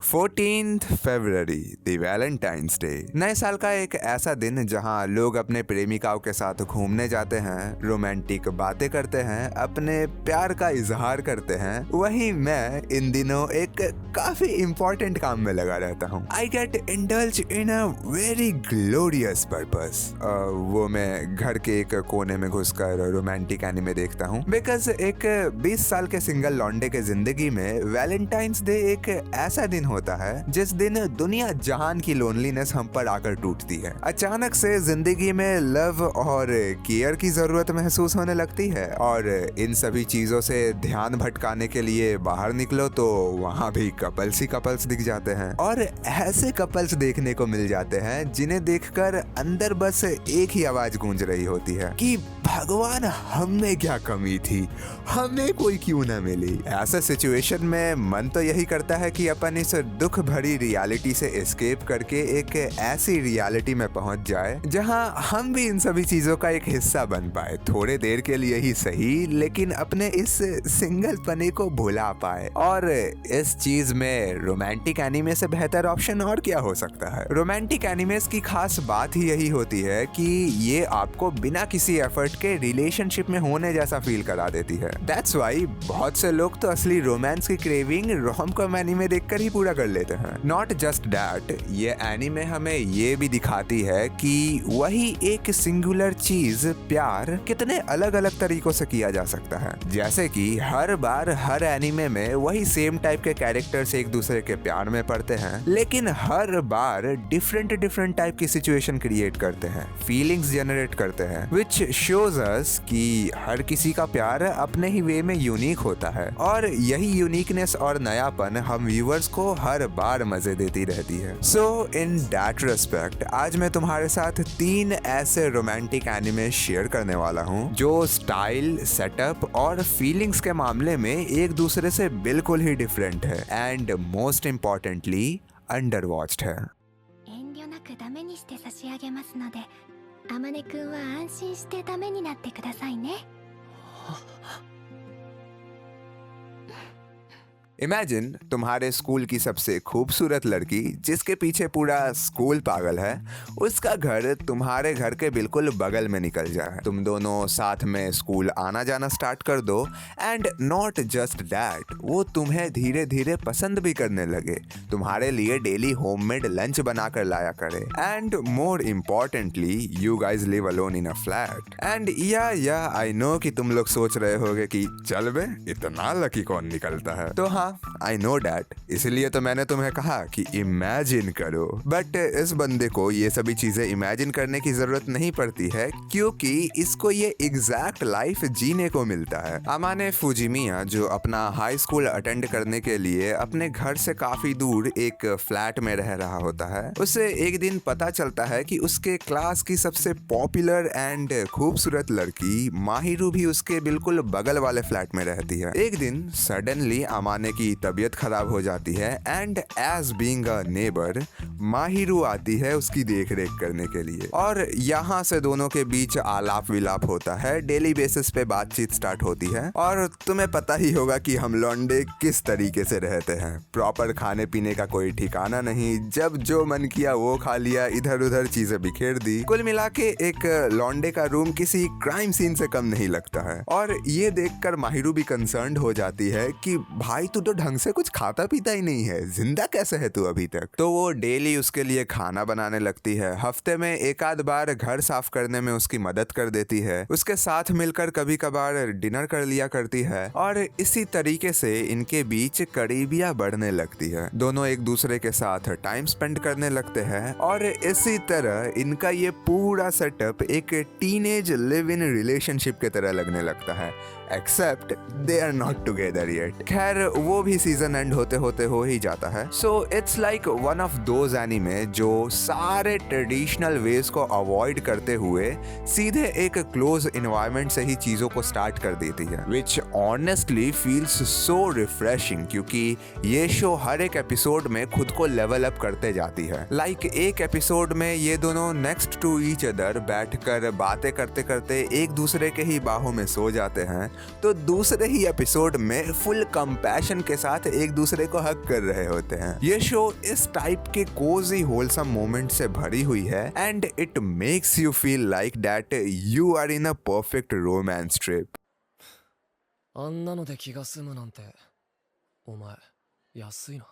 14th February the Valentine's day. नए साल का एक ऐसा दिन जहां लोग अपने प्रेमिकाओं के साथ घूमने जाते हैं, रोमांटिक बातें करते हैं, अपने प्यार का इजहार करते हैं। वहीं मैं इन दिनों एक काफी इंपॉर्टेंट काम में लगा रहता हूँ। I get indulge in a very glorious purpose. वो मैं घर के एक कोने में घुसकर रोमांटिक एनिमे देखता हूँ, बिकॉज एक 20 साल के सिंगल लौंडे के जिंदगी में वैलेंटाइंस डे एक ऐसा दिन होता है जिस दिन दुनिया जहान की लोनलीनेस हम पर आकर टूटती है। अचानक से जिंदगी में लव और केयर की जरूरत महसूस होने लगती है, और इन सभी चीजों से ध्यान भटकाने के लिए बाहर निकलो तो वहाँ भी कपल्स ही कपल्स दिख जाते हैं। और ऐसे कपल्स देखने को मिल जाते हैं जिन्हें देखकर अंदर बस एक ही आवाज गूंज रही होती है कि भगवान, हमें क्या कमी थी, हमें कोई क्यों ना मिली। ऐसा सिचुएशन में मन तो यही करता है कि अपन इस दुख भरी रियलिटी से एस्केप करके एक ऐसी रियलिटी में पहुंच जाए जहां हम भी इन सभी चीजों का एक हिस्सा बन पाए, थोड़े देर के लिए ही सही, लेकिन अपने इस सिंगल पने को भुला पाए। और इस चीज में रोमांटिक एनिमे से बेहतर ऑप्शन और क्या हो सकता है। रोमांटिक एनिमेस की खास बात ही यही होती है कि ये आपको बिना किसी एफर्ट के रिलेशनशिप में होने जैसा फील करा देती है। दैट्स वाई बहुत से लोग तो असली रोमांस की क्रेविंग रोम-कॉम एनिमे देखकर ही पूरा कर लेते हैं। नॉट जस्ट दैट, ये एनिमे हमें ये भी दिखाती है कि वही एक सिंगुलर चीज, प्यार, कितने अलग अलग तरीकों से किया जा सकता है। जैसे कि हर बार हर एनिमे में वही सेम टाइप के कैरेक्टर्स एक दूसरे के प्यार में पड़ते हैं, लेकिन हर बार डिफरेंट टाइप की सिचुएशन क्रिएट करते हैं, फीलिंग्स जनरेट करते हैं, विच शोज अस कि हर किसी का प्यार अपने ही वे में यूनिक होता है। और यही यूनिकनेस और नयापन हम व्यूअर्स को हर बार मजे देती रहती है। सो इन दैट रिस्पेक्ट आज मैं तुम्हारे साथ 3 ऐसे रोमांटिक एनिमे शेयर करने वाला हूँ जो स्टाइल, सेटअप और फीलिंग्स के मामले में एक दूसरे से बिल्कुल ही डिफरेंट है, and most importantly under watched है। 遠慮なくダメにして差し上げますので、あまねくんは安心してダメになってくださいね。इमेजिन तुम्हारे स्कूल की सबसे खूबसूरत लड़की, जिसके पीछे पूरा स्कूल पागल है, उसका घर तुम्हारे घर के बिल्कुल बगल में निकल जाए। तुम दोनों साथ में स्कूल आना जाना स्टार्ट कर दो, एंड नॉट जस्ट दैट, वो तुम्हें धीरे धीरे पसंद भी करने लगे, तुम्हारे लिए डेली होममेड लंच बना कर लाया करे, and more importantly you guys live alone in a flat. And या आई नो कि तुम लोग सोच रहे होगे कि चल बे, इतना लकी कौन निकलता है। तो हाँ, आई नो डैट, इसलिए तो मैंने तुम्हें कहा कि इमेजिन करो। बट इस बंदे को ये सभी चीजें इमेजिन करने की जरूरत नहीं पड़ती है, क्योंकि इसको ये एग्जैक्ट लाइफ जीने को मिलता है। अमाने फुजिमिया, जो अपना हाई स्कूल अटेंड करने के लिए अपने घर से काफी दूर एक फ्लैट में रह रहा होता है, उसे एक दिन पता चलता है कि उसके क्लास की सबसे पॉपुलर एंड खूबसूरत लड़की माहिरू भी उसके बिल्कुल बगल वाले फ्लैट में रहती है। एक दिन सडनली अमाने की तबीयत खराब हो जाती है, and as being a neighbour Mahiru आती है उसकी देख रेख करने के लिए, और यहाँ से दोनों के बीच आलाप विलाप होता है, डेली बेसिस पे बातचीत स्टार्ट होती है। और तुम्हें पता ही होगा कि हम लौंडे किस तरीके से रहते हैं, प्रॉपर खाने पीने का कोई ठिकाना नहीं, जब जो मन किया वो खा लिया, इधर उधर चीजें बिखेर दी। कुल मिला के एक लौंडे का रूम किसी क्राइम सीन से कम नहीं लगता है। और ये देखकर माहिरू भी कंसर्न्ड हो जाती है कि भाई तू तो ढंग से कुछ खाता पीता ही नहीं है, जिंदा कैसे है तू अभी तक। तो वो डेली उसके लिए खाना बनाने लगती है, हफ्ते में एक आध बार घर साफ करने में उसकी मदद कर देती है, उसके साथ मिलकर कभी कभार डिनर कर लिया करती है, और इसी तरीके से इनके बीच करीबियां बढ़ने लगती है। दोनों एक दूसरे के साथ टाइम स्पेंड करने लगते हैं, और इसी तरह इनका ये पूरा सेटअप एक टीनेज लिव इन रिलेशनशिप की तरह लगने लगता है, except they are not together yet. खैर वो भी सीजन एंड होते होते हो ही जाता है। So it's like one of those anime जो सारे ट्रेडिशनल वेज को अवॉइड करते हुए सीधे एक क्लोज एनवायरनमेंट से ही चीजों को स्टार्ट कर देती है, विच ऑनेस्टली फील्स सो रिफ्रेशिंग, क्योंकि ये शो हर एक एपिसोड में खुद को लेवल अप करते जाती है। लाइक एक एपिसोड में ये दोनों नेक्स्ट टू ईच अदर बैठकर बातें करते करते एक दूसरे के ही बाहों में सो जाते हैं, तो दूसरे ही एपिसोड में फुल कंपैशन के साथ एक दूसरे को हक कर रहे होते हैं। ये शो इस टाइप के कोजी होलसम मोमेंट से भरी हुई है and it makes you feel like that you are in a perfect romance trip. あんなので気が済むなんてお前安いな。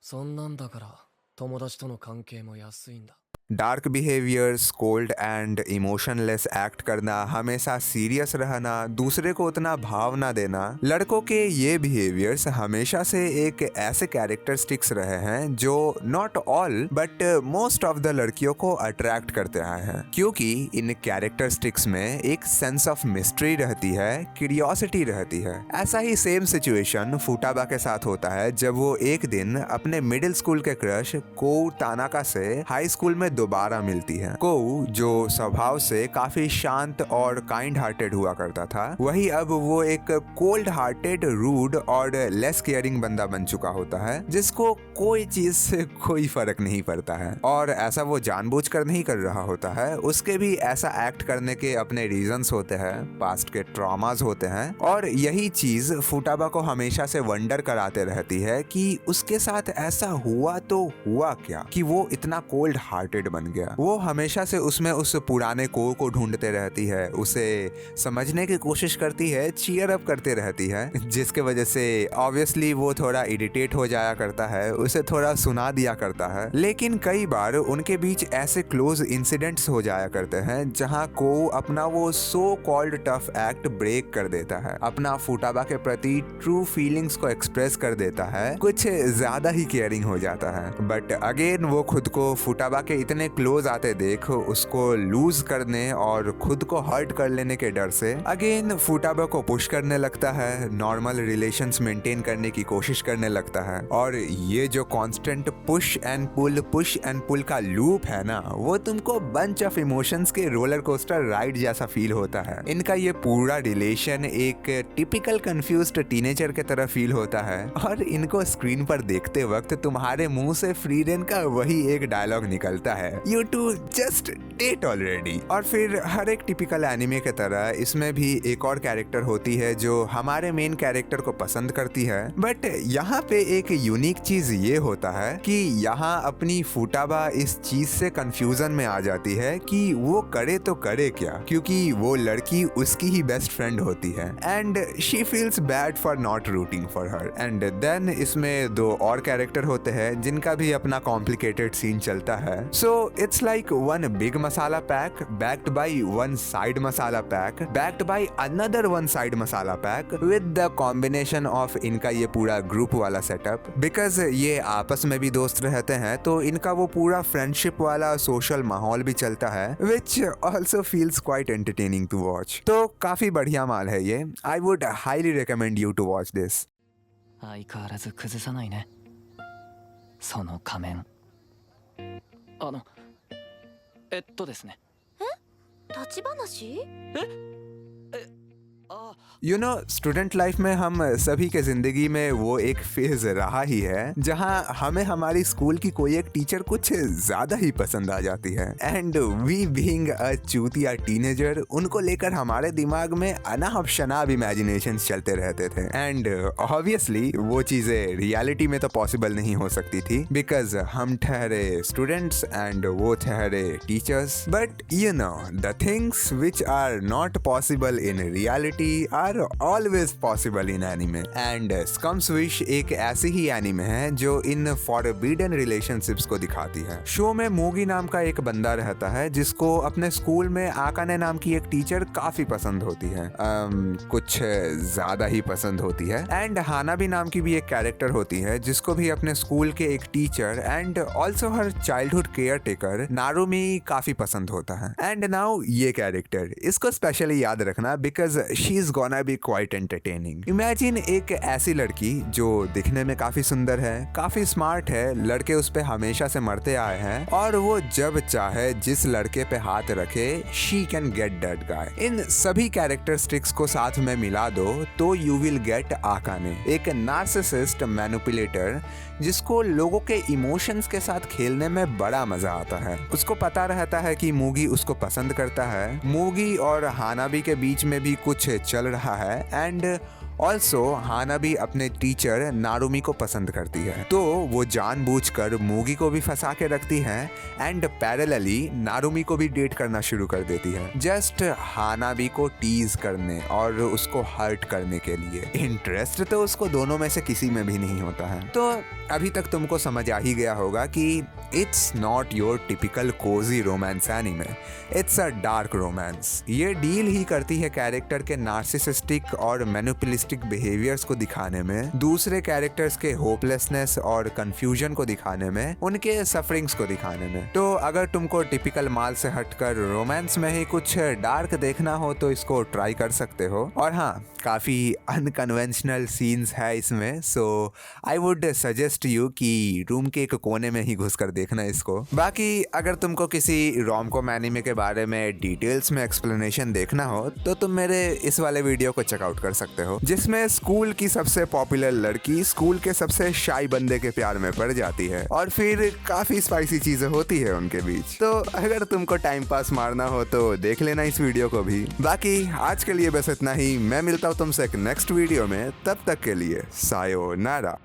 そんなんだから友達との関係も安いんだ。 dark behaviours, cold and emotionless act करना, हमेशा सीरियस रहना, दूसरे को उतना भाव ना देना, लड़कों के ये बिहेवियर्स हमेशा से एक ऐसे कैरेक्टरिस्टिक्स रहे हैं जो not all but most of the लड़कियों को अट्रैक्ट करते आए हैं, क्योंकि इन कैरेक्टरिस्टिक्स में एक सेंस ऑफ मिस्ट्री रहती है, क्यूरियोसिटी रहती है। ऐसा ही सेम सिचुएशन फुटाबा के साथ होता है जब वो एक दिन अपने मिडिल स्कूल के क्रश कोउ तानाका से हाई स्कूल में दोबारा मिलती है। कोउ जो स्वभाव से काफी शांत और काइंड हार्टेड हुआ करता था, वही अब वो एक कोल्ड हार्टेड, रूड और लेस केयरिंग बंदा बन चुका होता है जिसको कोई चीज से कोई फर्क नहीं पड़ता है। और ऐसा वो जानबूझकर नहीं कर रहा होता है, उसके भी ऐसा एक्ट करने के अपने रीजंस होते हैं, पास्ट के ट्रॉमास होते हैं। और यही चीज फुटाबा को हमेशा से वंडर कराते रहती है कि उसके साथ ऐसा हुआ तो हुआ क्या कि वो इतना कोल्ड हार्टेड बन गया। वो हमेशा से उसमें उस पुराने को ढूंढते रहती है, उसे समझने की कोशिश करती है, चीयर अप करते रहती है, जिसके वजह से ऑब्वियसली वो थोड़ा इरिटेट हो जाया करता है, उसे थोड़ा सुना दिया करता है। लेकिन कई बार उनके बीच ऐसे क्लोज इंसिडेंट्स हो जाया करते हैं जहां को अपना वो so called tough act break कर देता है, अपना फुटाबा के प्रति ट्रू फीलिंग्स को एक्सप्रेस कर देता है, कुछ ज्यादा ही केयरिंग हो जाता है। बट अगेन वो खुद को फुटाबा के इतने क्लोज आते देख उसको लूज करने और खुद को हर्ट कर लेने के डर से अगेन फुटाबा को पुश करने लगता है, नॉर्मल रिलेशंस मेंटेन करने की कोशिश करने लगता है। और ये जो कांस्टेंट पुश एंड पुल का लूप है ना, वो तुमको बंच ऑफ इमोशंस के रोलर कोस्टर राइड जैसा फील होता है। इनका ये पूरा रिलेशन एक टिपिकल कंफ्यूज्ड टीनेजर के तरह फील होता है और इनको स्क्रीन पर देखते वक्त तुम्हारे मुंह से फ्रीरेन का वही एक डायलॉग निकलता है, You two just date already। और फिर हर एक टिपिकल एनिमे के तरह इसमें भी एक और कैरेक्टर होती है जो हमारे मेन कैरेक्टर को पसंद करती है। बट यहाँ पे एक यूनिक चीज ये होता है कि यहाँ अपनी फुटाबा इस चीज से कंफ्यूजन में आ जाती है कि वो करे तो करे क्या, क्योंकि वो लड़की उसकी ही बेस्ट फ्रेंड होती है and she feels bad for not rooting for her. And then इसमें दो और कैरेक्टर होते हैं जिनका भी अपना कॉम्प्लिकेटेड सीन चलता है। सो it's like one big masala pack backed by one side masala pack backed by another one side masala pack with the combination of इनका ये पूरा ग्रुप वाला सेटअप। बिकॉज ये आपस में भी दोस्त रहते हैं तो इनका वो पूरा फ्रेंडशिप वाला सोशल माहौल भी चलता है, which also feels quite entertaining to watch। तो काफी बढ़िया माल है ये। I would highly recommend you to watch this। 相変わらず崩さないねその仮面。ですね。立ち話？यू नो स्टूडेंट लाइफ में हम सभी के जिंदगी में वो एक फेज रहा ही है जहां हमें हमारी स्कूल की कोई एक टीचर कुछ ज्यादा ही पसंद आ जाती है एंड वी बीइंग अ चूतिया टीनेजर उनको लेकर हमारे दिमाग में अनाप शनाप इमेजिनेशंस चलते रहते थे एंड ऑब्वियसली वो चीजें रियलिटी में तो पॉसिबल नहीं हो सकती थी बिकॉज हम ठहरे स्टूडेंट्स एंड वो ठहरे teachers. But you know the things which are not possible in reality are always possible in anime and scums wish एक ऐसी ही एनिमे है जो इन फॉरबिडन रिलेशनशिप्स को दिखाती है। शो में मोगी नाम का एक बंदा रहता है जिसको अपने स्कूल में आकाने नाम की एक टीचर काफी पसंद होती है, कुछ ज्यादा ही पसंद होती है। एंड हानाबी नाम की भी एक कैरेक्टर होती है जिसको भी अपने स्कूल के एक teacher and also her childhood care taker नारुमी काफी पसंद होता है। एंड नाउ ये कैरेक्टर इसको स्पेशली याद रखना बिकॉज शी इज गोना है भी क्वाइट एंटरटेनिंग। इमेजिन एक ऐसी लड़की जो दिखने में काफी सुंदर है, काफी स्मार्ट है, लड़के उस पे हमेशा से मरते आए हैं और वो जब चाहे जिस लड़के पे हाथ रखे she can get that guy. इन सभी कैरेक्टरिस्टिक्स को साथ में मिला दो तो यू विल गेट आकाने, एक नार्सिसिस्ट मैनिपुलेटर जिसको लोगों के इमोशंस के साथ खेलने में बड़ा मजा आता है। उसको पता रहता है कि मूगी उसको पसंद करता है, मूगी और हानाबी के बीच में भी कुछ चल रहा है एंड ऑल्सो हानाबी अपने टीचर नारुमी को पसंद करती है, तो वो जानबूझकर मूगी को भी फंसा के रखती है एंड पैरेलली नारुमी को भी डेट करना शुरू कर देती है, जस्ट हानाबी को टीज करने और उसको हर्ट करने के लिए। इंटरेस्ट तो उसको दोनों में से किसी में भी नहीं होता है। तो अभी तक तुमको समझ आ ही गया होगा कि it's not your typical cozy romance anime, it's a dark romance. ये डील ही करती है कैरेक्टर के नार्सिसिस्टिक और मैनिपुलिस्टिक बिहेवियर्स को दिखाने में, दूसरे कैरेक्टर्स के होपलेसनेस और कंफ्यूजन को दिखाने में, उनके सफरिंग्स को दिखाने में। तो अगर तुमको टिपिकल माल से हटकर रोमांस में ही कुछ डार्क देखना हो तो इसको ट्राई कर सकते हो। और हाँ, काफी अनकन्वेंशनल सीन्स है इसमें, सो आई वुड सजेस्ट यू कि रूम के एक कोने में ही घुसकर देखना इसको। बाकी अगर तुमको किसी रोम-कॉम एनीमे के बारे में डिटेल्स में एक्सप्लेनेशन देखना हो तो तुम मेरे इस वाले वीडियो को चेकआउट कर सकते हो, जिसमें स्कूल की सबसे पॉपुलर लड़की स्कूल के सबसे शाई बंदे के प्यार में पड़ जाती है और फिर काफी स्पाइसी चीजें होती है उनके बीच। तो अगर तुमको टाइम पास मारना हो तो देख लेना इस वीडियो को भी। बाकी आज के लिए बस इतना ही, मैं मिलता हूँ तुमसे एक नेक्स्ट वीडियो में, तब तक के लिए सायोनारा।